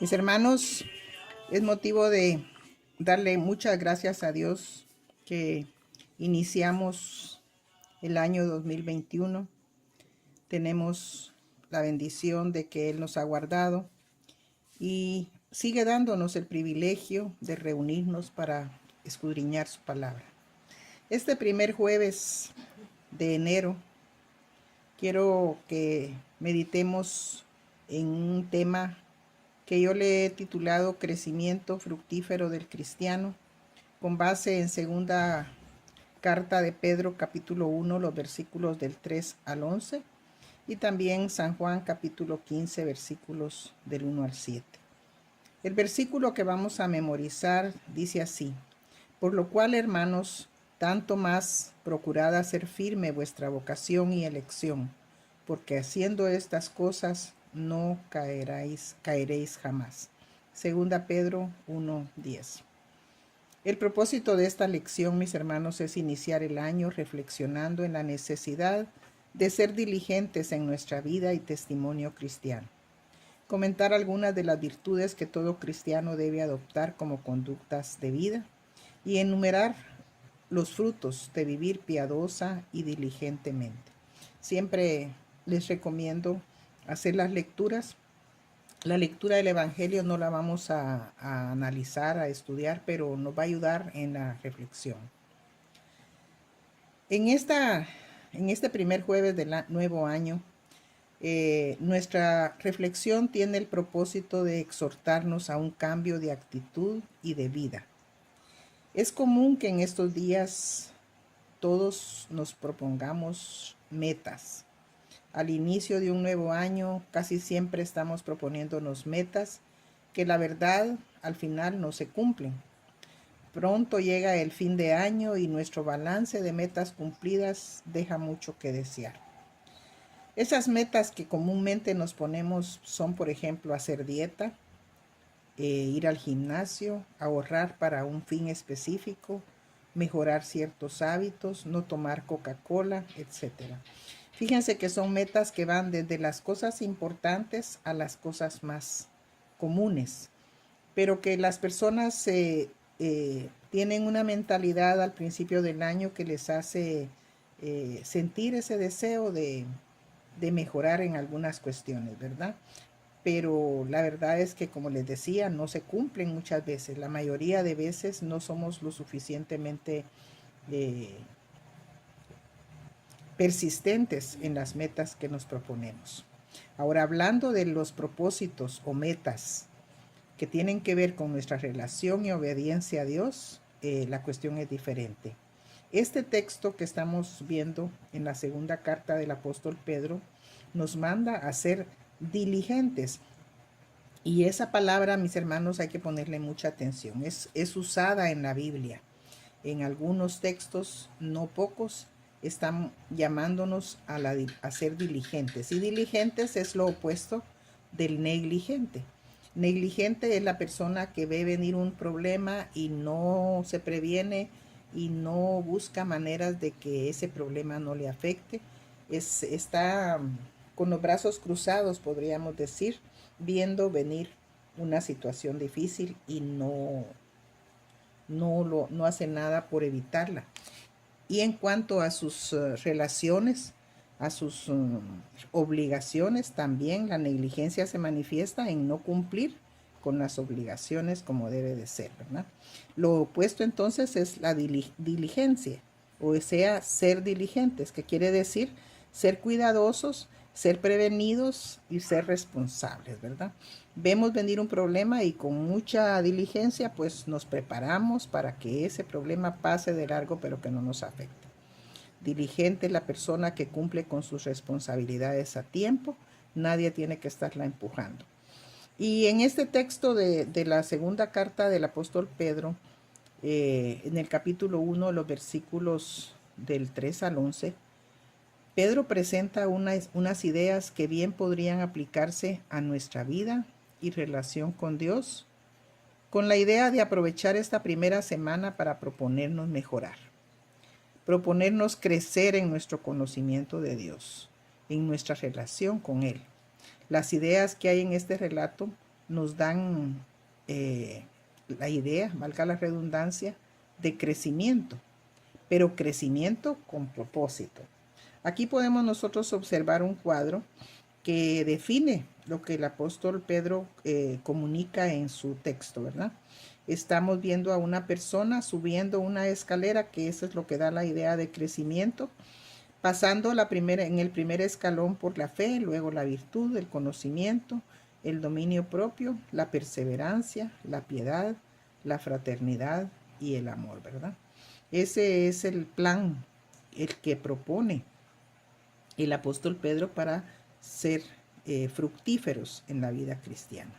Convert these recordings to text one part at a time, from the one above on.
Mis hermanos, es motivo de darle muchas gracias a Dios que iniciamos el año 2021. Tenemos la bendición de que Él nos ha guardado y sigue dándonos el privilegio de reunirnos para escudriñar su palabra. Este primer jueves de enero quiero que meditemos en un tema que yo le he titulado Crecimiento fructífero del cristiano, con base en segunda carta de Pedro capítulo 1, los versículos del 3 al 11, y también San Juan capítulo 15, versículos del 1 al 7. El versículo que vamos a memorizar dice así: por lo cual, hermanos, tanto más procurad hacer firme vuestra vocación y elección, porque haciendo estas cosas no caeréis jamás. Segunda Pedro 1:10. El propósito de esta lección, mis hermanos, es iniciar el año reflexionando en la necesidad de ser diligentes en nuestra vida y testimonio cristiano. Comentar algunas de las virtudes que todo cristiano debe adoptar como conductas de vida y enumerar los frutos de vivir piadosa y diligentemente. Siempre les recomiendo hacer las lecturas. La lectura del Evangelio no la vamos a analizar, a estudiar, pero nos va a ayudar en la reflexión. En este primer jueves del nuevo año, nuestra reflexión tiene el propósito de exhortarnos a un cambio de actitud y de vida. Es común que en estos días todos nos propongamos metas. Al inicio de un nuevo año, casi siempre estamos proponiéndonos metas que la verdad al final no se cumplen. Pronto llega el fin de año y nuestro balance de metas cumplidas deja mucho que desear. Esas metas que comúnmente nos ponemos son, por ejemplo, hacer dieta, ir al gimnasio, ahorrar para un fin específico, mejorar ciertos hábitos, no tomar Coca-Cola, etc. Fíjense que son metas que van desde las cosas importantes a las cosas más comunes, pero que las personas tienen una mentalidad al principio del año que les hace sentir ese deseo de mejorar en algunas cuestiones, ¿verdad? Pero la verdad es que, como les decía, no se cumplen muchas veces. La mayoría de veces no somos lo suficientemente persistentes en las metas que nos proponemos. Ahora, hablando de los propósitos o metas que tienen que ver con nuestra relación y obediencia a Dios, la cuestión es diferente. Este texto que estamos viendo en la segunda carta del apóstol Pedro nos manda a ser diligentes. Y esa palabra, mis hermanos, hay que ponerle mucha atención. Es usada en la Biblia. En algunos textos, no pocos, están llamándonos a ser diligentes. Y diligentes es lo opuesto del negligente. Negligente es la persona que ve venir un problema y no se previene y no busca maneras de que ese problema no le afecte. Está con los brazos cruzados, podríamos decir, viendo venir una situación difícil y no hace nada por evitarla. Y en cuanto a sus relaciones, a sus obligaciones, también la negligencia se manifiesta en no cumplir con las obligaciones como debe de ser, ¿verdad? Lo opuesto entonces es la diligencia, o sea, ser diligentes, que quiere decir ser cuidadosos, ser prevenidos y ser responsables, ¿verdad? Vemos venir un problema y con mucha diligencia pues nos preparamos para que ese problema pase de largo pero que no nos afecte. Diligente es la persona que cumple con sus responsabilidades a tiempo, nadie tiene que estarla empujando. Y en este texto de la segunda carta del apóstol Pedro, en el capítulo 1, los versículos del 3 al 11, Pedro presenta unas ideas que bien podrían aplicarse a nuestra vida y relación con Dios, con la idea de aprovechar esta primera semana para proponernos mejorar, proponernos crecer en nuestro conocimiento de Dios, en nuestra relación con Él. Las ideas que hay en este relato nos dan la idea, valga la redundancia, de crecimiento, pero crecimiento con propósito. Aquí podemos nosotros observar un cuadro que define lo que el apóstol Pedro comunica en su texto, ¿verdad? Estamos viendo a una persona subiendo una escalera, que eso es lo que da la idea de crecimiento, pasando en el primer escalón por la fe, luego la virtud, el conocimiento, el dominio propio, la perseverancia, la piedad, la fraternidad y el amor, ¿verdad? Ese es el plan, el que propone el apóstol Pedro para ser fructíferos en la vida cristiana.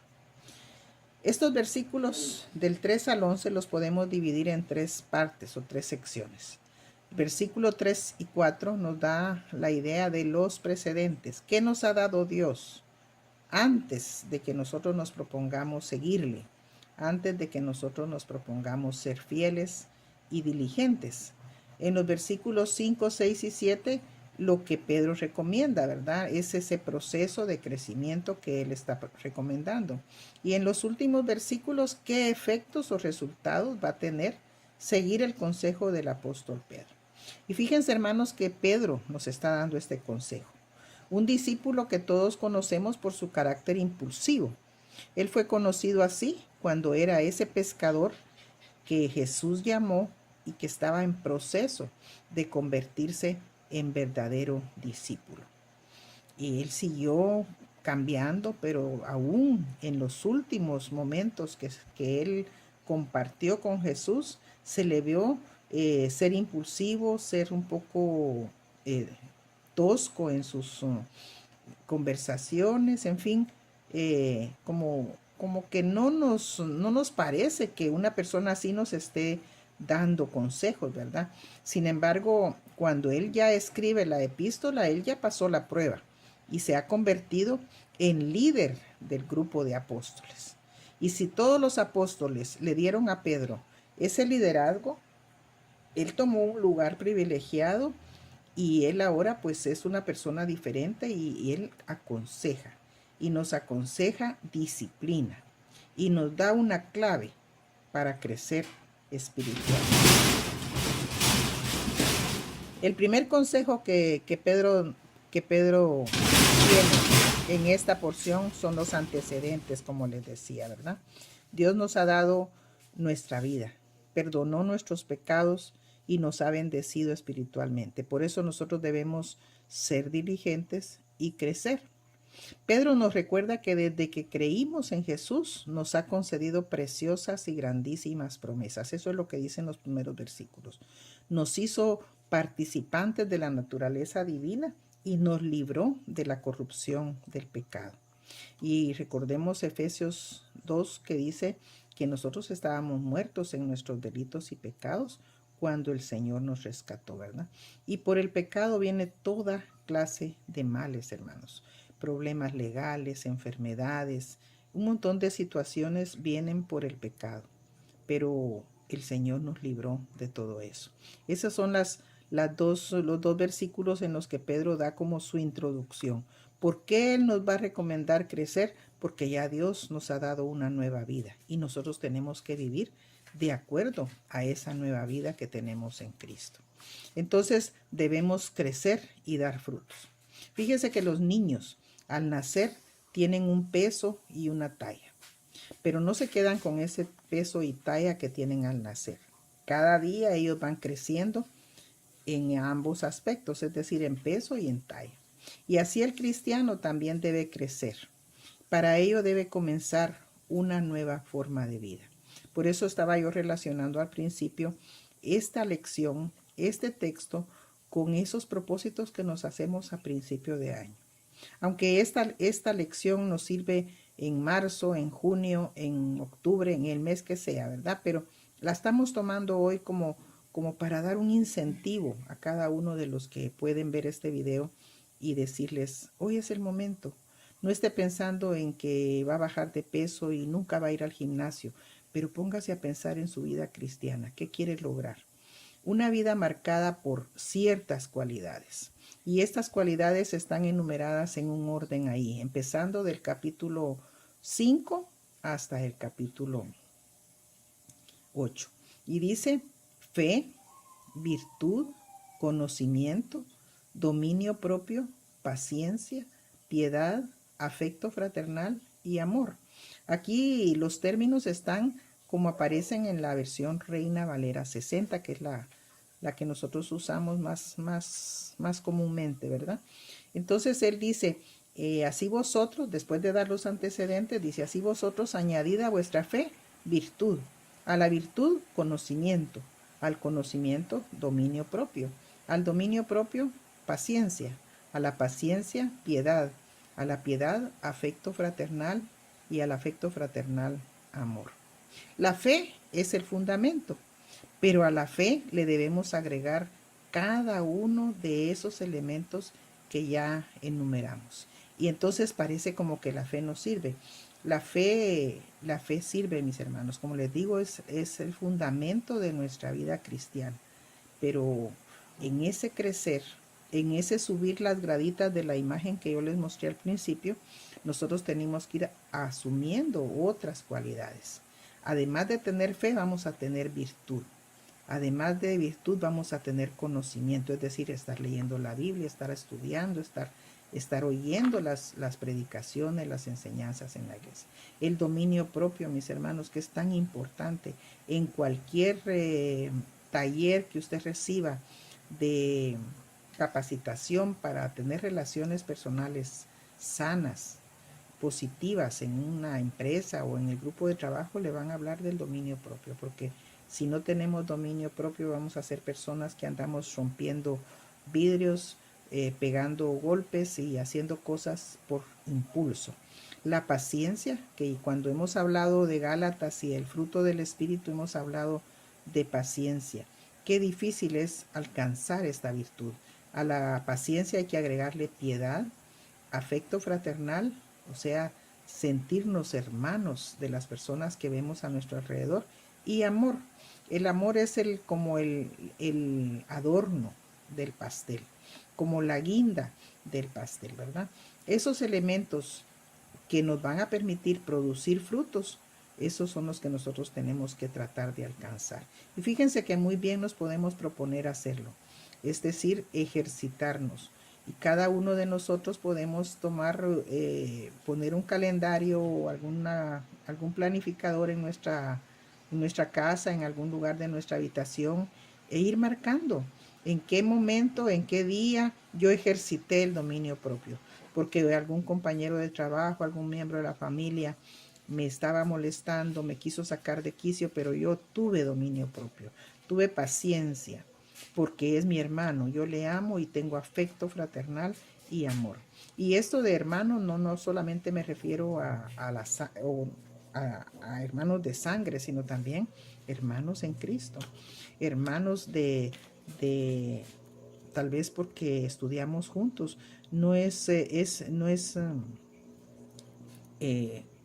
Estos versículos del 3 al 11 los podemos dividir en tres partes o tres secciones. Versículo 3 y 4 nos da la idea de los precedentes. ¿Qué nos ha dado Dios antes de que nosotros nos propongamos seguirle? Antes de que nosotros nos propongamos ser fieles y diligentes. En los versículos 5, 6 y 7, lo que Pedro recomienda, ¿verdad? Es ese proceso de crecimiento que él está recomendando. Y en los últimos versículos, ¿qué efectos o resultados va a tener seguir el consejo del apóstol Pedro? Y fíjense, hermanos, que Pedro nos está dando este consejo. Un discípulo que todos conocemos por su carácter impulsivo. Él fue conocido así cuando era ese pescador que Jesús llamó y que estaba en proceso de convertirse en verdadero discípulo. Y él siguió cambiando, pero aún en los últimos momentos que él compartió con Jesús, se le vio ser impulsivo, ser un poco tosco en sus conversaciones, en fin, como que no nos parece que una persona así nos esté dando consejos, ¿verdad? Sin embargo, cuando él ya escribe la epístola, él ya pasó la prueba y se ha convertido en líder del grupo de apóstoles. Y si todos los apóstoles le dieron a Pedro ese liderazgo, él tomó un lugar privilegiado y él ahora pues es una persona diferente y él aconseja. Y nos aconseja disciplina. Y nos da una clave para crecer espiritualmente. El primer consejo que Pedro tiene en esta porción son los antecedentes, como les decía, ¿verdad? Dios nos ha dado nuestra vida, perdonó nuestros pecados y nos ha bendecido espiritualmente. Por eso nosotros debemos ser diligentes y crecer. Pedro nos recuerda que desde que creímos en Jesús nos ha concedido preciosas y grandísimas promesas. Eso es lo que dicen los primeros versículos. Nos hizo participantes de la naturaleza divina y nos libró de la corrupción del pecado. Y recordemos Efesios 2 que dice que nosotros estábamos muertos en nuestros delitos y pecados cuando el Señor nos rescató, ¿verdad? Y por el pecado viene toda clase de males, hermanos. Problemas legales, enfermedades, un montón de situaciones vienen por el pecado. Pero el Señor nos libró de todo eso. Esos son los dos versículos en los que Pedro da como su introducción. ¿Por qué Él nos va a recomendar crecer? Porque ya Dios nos ha dado una nueva vida y nosotros tenemos que vivir de acuerdo a esa nueva vida que tenemos en Cristo. Entonces debemos crecer y dar frutos. Fíjese que los niños al nacer tienen un peso y una talla, pero no se quedan con ese peso y talla que tienen al nacer. Cada día ellos van creciendo en ambos aspectos, es decir, en peso y en talla. Y así el cristiano también debe crecer. Para ello debe comenzar una nueva forma de vida. Por eso estaba yo relacionando al principio esta lección, este texto, con esos propósitos que nos hacemos a principio de año. Aunque esta lección nos sirve en marzo, en junio, en octubre, en el mes que sea, ¿verdad? Pero la estamos tomando hoy como para dar un incentivo a cada uno de los que pueden ver este video y decirles, hoy es el momento. No esté pensando en que va a bajar de peso y nunca va a ir al gimnasio, pero póngase a pensar en su vida cristiana. ¿Qué quiere lograr? Una vida marcada por ciertas cualidades. Y estas cualidades están enumeradas en un orden ahí, empezando del capítulo 5 hasta el capítulo 8. Y dice fe, virtud, conocimiento, dominio propio, paciencia, piedad, afecto fraternal y amor. Aquí los términos están como aparecen en la versión Reina Valera 60, que es la que nosotros usamos más comúnmente, ¿verdad? Entonces él dice, así vosotros, después de dar los antecedentes, dice, así vosotros añadid a vuestra fe virtud, a la virtud conocimiento, al conocimiento dominio propio, al dominio propio paciencia, a la paciencia piedad, a la piedad afecto fraternal y al afecto fraternal amor. La fe es el fundamento, pero a la fe le debemos agregar cada uno de esos elementos que ya enumeramos. Y entonces parece como que la fe no sirve. La fe sirve, mis hermanos. Como les digo, es el fundamento de nuestra vida cristiana. Pero en ese crecer, en ese subir las graditas de la imagen que yo les mostré al principio, nosotros tenemos que ir asumiendo otras cualidades. Además de tener fe, vamos a tener virtud. Además de virtud, vamos a tener conocimiento, es decir, estar leyendo la Biblia, estar estudiando, estar oyendo las predicaciones, las enseñanzas en la iglesia. El dominio propio, mis hermanos, que es tan importante en cualquier taller que usted reciba de capacitación para tener relaciones personales sanas, positivas en una empresa o en el grupo de trabajo, le van a hablar del dominio propio, porque si no tenemos dominio propio vamos a ser personas que andamos rompiendo vidrios, pegando golpes y haciendo cosas por impulso. La paciencia, que cuando hemos hablado de Gálatas y el fruto del Espíritu hemos hablado de paciencia. Qué difícil es alcanzar esta virtud. A la paciencia hay que agregarle piedad, afecto fraternal, o sea, sentirnos hermanos de las personas que vemos a nuestro alrededor, y amor. El amor es como el adorno del pastel, como la guinda del pastel, ¿verdad? Esos elementos que nos van a permitir producir frutos, esos son los que nosotros tenemos que tratar de alcanzar. Y fíjense que muy bien nos podemos proponer hacerlo, es decir, ejercitarnos. Y cada uno de nosotros podemos poner un calendario o algún planificador en nuestra casa, en algún lugar de nuestra habitación, e ir marcando en qué momento, en qué día yo ejercité el dominio propio, porque algún compañero de trabajo, algún miembro de la familia me estaba molestando, me quiso sacar de quicio, pero yo tuve dominio propio, tuve paciencia, porque es mi hermano, yo le amo y tengo afecto fraternal y amor. Y esto de hermano no solamente me refiero a hermanos de sangre, sino también hermanos en Cristo, hermanos de tal vez porque estudiamos juntos, no es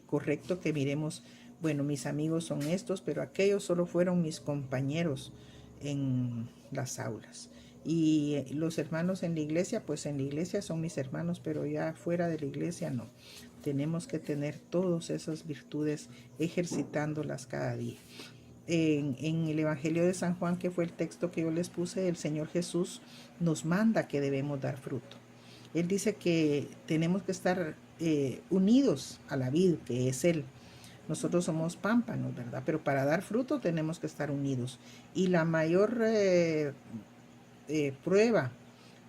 correcto que miremos, bueno, mis amigos son estos, pero aquellos solo fueron mis compañeros en las aulas. Y los hermanos en la iglesia, pues en la iglesia son mis hermanos, pero ya fuera de la iglesia no. Tenemos que tener todas esas virtudes ejercitándolas cada día. En el Evangelio de San Juan, que fue el texto que yo les puse, el Señor Jesús nos manda que debemos dar fruto. Él dice que tenemos que estar unidos a la vid, que es Él. Nosotros somos pámpanos, ¿verdad? Pero para dar fruto tenemos que estar unidos. Y la mayor prueba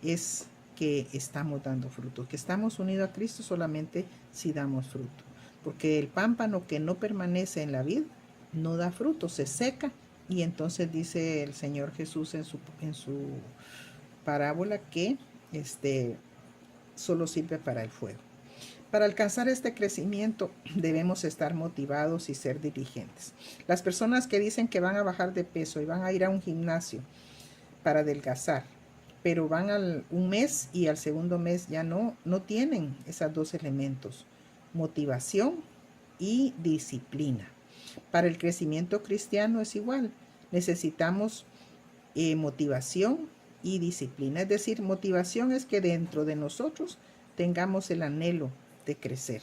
es que estamos dando fruto, que estamos unidos a Cristo solamente si damos fruto. Porque el pámpano que no permanece en la vid no da fruto, se seca, y entonces dice el Señor Jesús en su parábola que solo sirve para el fuego. Para alcanzar este crecimiento debemos estar motivados y ser diligentes. Las personas que dicen que van a bajar de peso y van a ir a un gimnasio para adelgazar, pero van un mes y al segundo mes ya no tienen esos dos elementos, motivación y disciplina. Para el crecimiento cristiano es igual, necesitamos motivación y disciplina. Es decir, motivación es que dentro de nosotros tengamos el anhelo de crecer.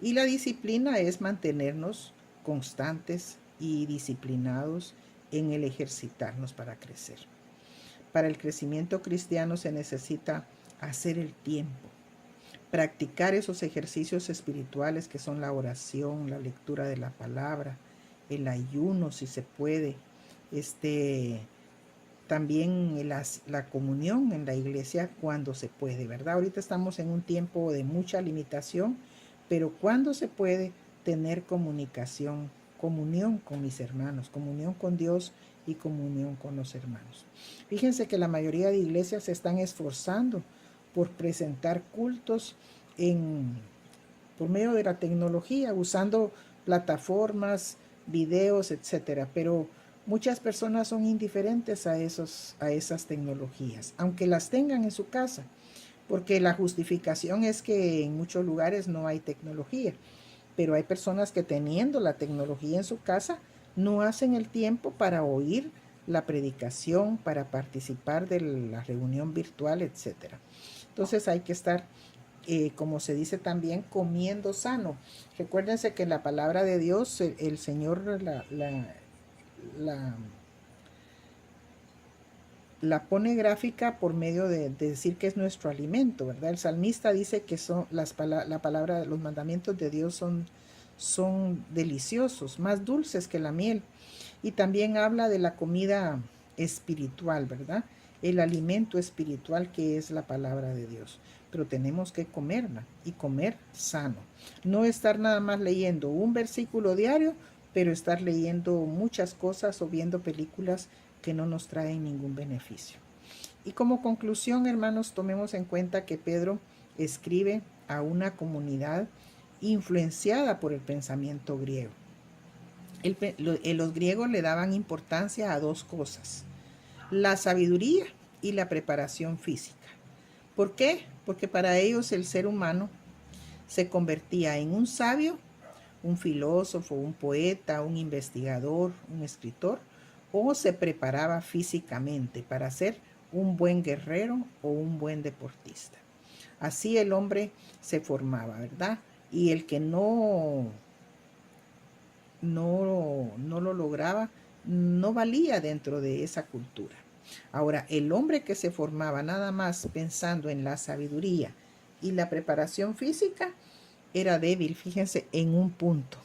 Y la disciplina es mantenernos constantes y disciplinados en el ejercitarnos para crecer. Para el crecimiento cristiano se necesita hacer el tiempo, practicar esos ejercicios espirituales que son la oración, la lectura de la palabra, el ayuno si se puede, también la comunión en la iglesia cuando se puede, ¿verdad? Ahorita estamos en un tiempo de mucha limitación, pero cuando se puede tener comunicación, comunión con mis hermanos, comunión con Dios y comunión con los hermanos. Fíjense que la mayoría de iglesias se están esforzando por presentar cultos por medio de la tecnología, usando plataformas, videos, etcétera, pero muchas personas son indiferentes a esas tecnologías, aunque las tengan en su casa, porque la justificación es que en muchos lugares no hay tecnología, pero hay personas que teniendo la tecnología en su casa no hacen el tiempo para oír la predicación, para participar de la reunión virtual, etcétera. Entonces hay que estar, como se dice también, comiendo sano. Recuérdense que la palabra de Dios, el Señor la pone gráfica por medio de decir que es nuestro alimento, ¿verdad? El salmista dice que la palabra, los mandamientos de Dios son deliciosos, más dulces que la miel. Y también habla de la comida espiritual, ¿verdad? El alimento espiritual que es la palabra de Dios. Pero tenemos que comerla y comer sano. No estar nada más leyendo un versículo diario, pero estar leyendo muchas cosas o viendo películas que no nos traen ningún beneficio. Y como conclusión, hermanos, tomemos en cuenta que Pedro escribe a una comunidad influenciada por el pensamiento griego. Los griegos le daban importancia a dos cosas: la sabiduría y la preparación física. ¿Por qué? Porque para ellos el ser humano se convertía en un sabio, un filósofo, un poeta, un investigador, un escritor, o se preparaba físicamente para ser un buen guerrero o un buen deportista. Así el hombre se formaba, ¿verdad? Y el que no lo lograba, no valía dentro de esa cultura. Ahora, el hombre que se formaba nada más pensando en la sabiduría y la preparación física era débil, fíjense, en un punto.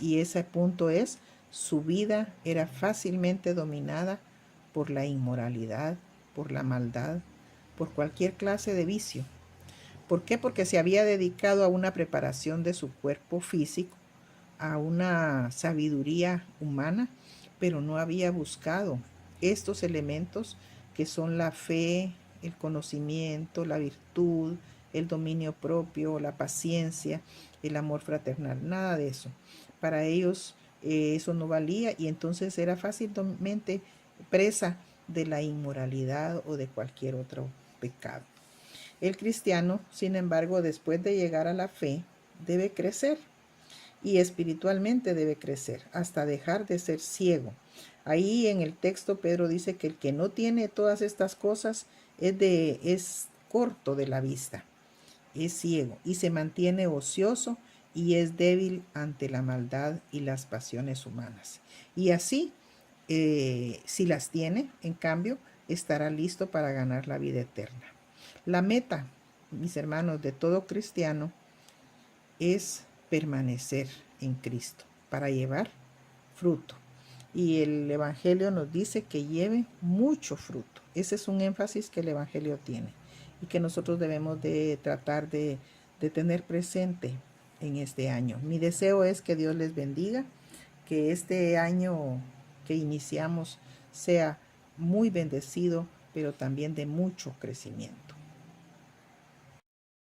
Y ese punto es: su vida era fácilmente dominada por la inmoralidad, por la maldad, por cualquier clase de vicio. ¿Por qué? Porque se había dedicado a una preparación de su cuerpo físico, a una sabiduría humana, pero no había buscado estos elementos que son la fe, el conocimiento, la virtud, el dominio propio, la paciencia, el amor fraternal, nada de eso. Para ellos eso no valía, y entonces era fácilmente presa de la inmoralidad o de cualquier otro pecado. El cristiano, sin embargo, después de llegar a la fe, debe crecer. Y espiritualmente debe crecer hasta dejar de ser ciego. Ahí en el texto Pedro dice que el que no tiene todas estas cosas es corto de la vista, es ciego y se mantiene ocioso y es débil ante la maldad y las pasiones humanas. Y así, si las tiene, en cambio, estará listo para ganar la vida eterna. La meta, mis hermanos, de todo cristiano es permanecer en Cristo para llevar fruto. Y el Evangelio nos dice que lleve mucho fruto. Ese es un énfasis que el Evangelio tiene y que nosotros debemos de tratar de tener presente en este año. Mi deseo es que Dios les bendiga, que este año que iniciamos sea muy bendecido, pero también de mucho crecimiento.